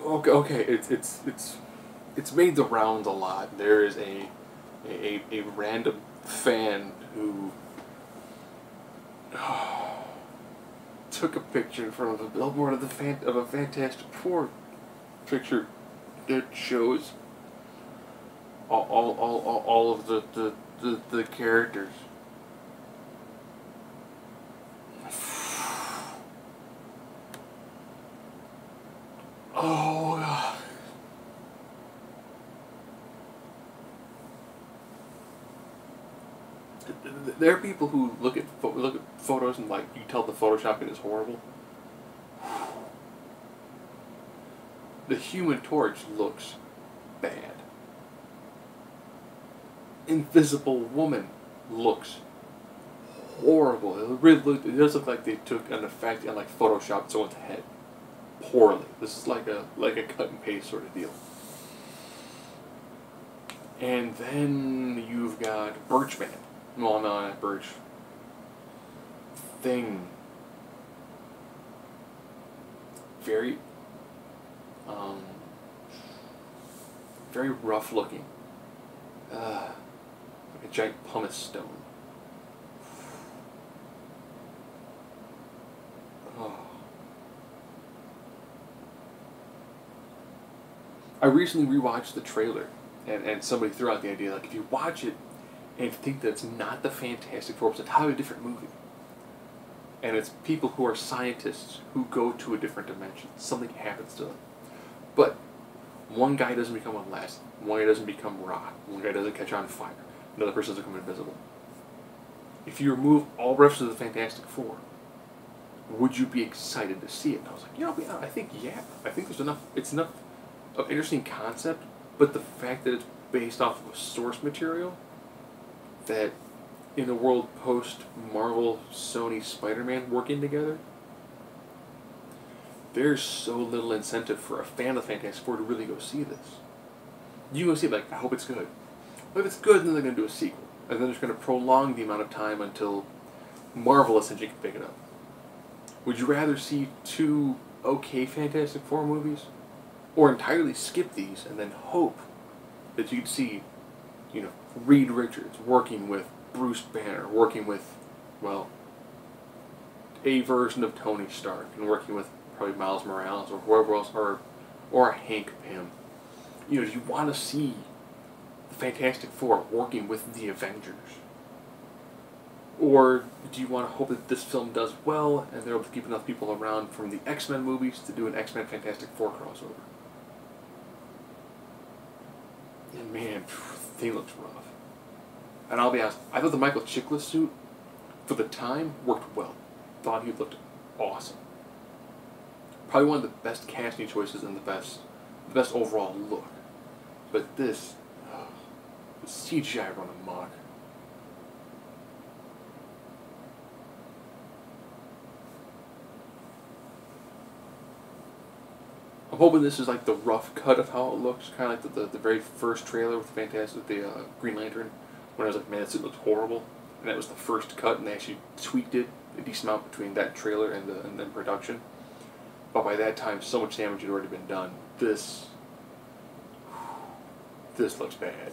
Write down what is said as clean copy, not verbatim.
okay. It's made the rounds a lot. There is a random fan who took a picture in front of a billboard of a Fantastic Four picture that shows all of the characters. Oh God. There are people who look at photos and like you tell the photoshopping is horrible. The Human Torch looks bad. Invisible Woman looks horrible. It does look like they took an effect and like photoshopped someone's head poorly. This is like a cut and paste sort of deal. And then you've got Birchman. Well, no, not Birch. Thing. Very, very rough looking. Like a giant pumice stone. Oh. I recently rewatched the trailer, and somebody threw out the idea like if you watch it and think that it's not the Fantastic Four, it's an entirely different movie. And it's people who are scientists who go to a different dimension. Something happens to them. But one guy doesn't become Elastic. One guy doesn't become rock. One guy doesn't catch on fire. Another person doesn't become invisible. If you remove all references to the Fantastic Four, would you be excited to see it? And I was like, I think yeah. I think there's enough. It's enough of an interesting concept, but the fact that it's based off of a source material that in the world post Marvel, Sony, Spider-Man working together, there's so little incentive for a fan of the Fantastic Four to really go see this. You go see it like, I hope it's good. But if it's good, then they're going to do a sequel. And then they're going to prolong the amount of time until Marvel essentially can pick it up. Would you rather see two okay Fantastic Four movies? Or entirely skip these and then hope that you'd see, Reed Richards working with Bruce Banner, working with, well, a version of Tony Stark, and working with probably Miles Morales or whoever else, or Hank Pym. Do you want to see the Fantastic Four working with the Avengers? Or do you want to hope that this film does well and they're able to keep enough people around from the X-Men movies to do an X-Men Fantastic Four crossover? And man, the thing looks rough. And I'll be honest, I thought the Michael Chiklis suit, for the time, worked well. Thought he looked awesome. Probably one of the best casting choices and the best overall look. But this, the CGI run amok. I'm hoping this is like the rough cut of how it looks, kind of like the very first trailer with the Green Lantern, when I was like, man, this looked horrible, and that was the first cut, and they actually tweaked it a decent amount between that trailer and then production. But by that time, so much damage had already been done. This looks bad.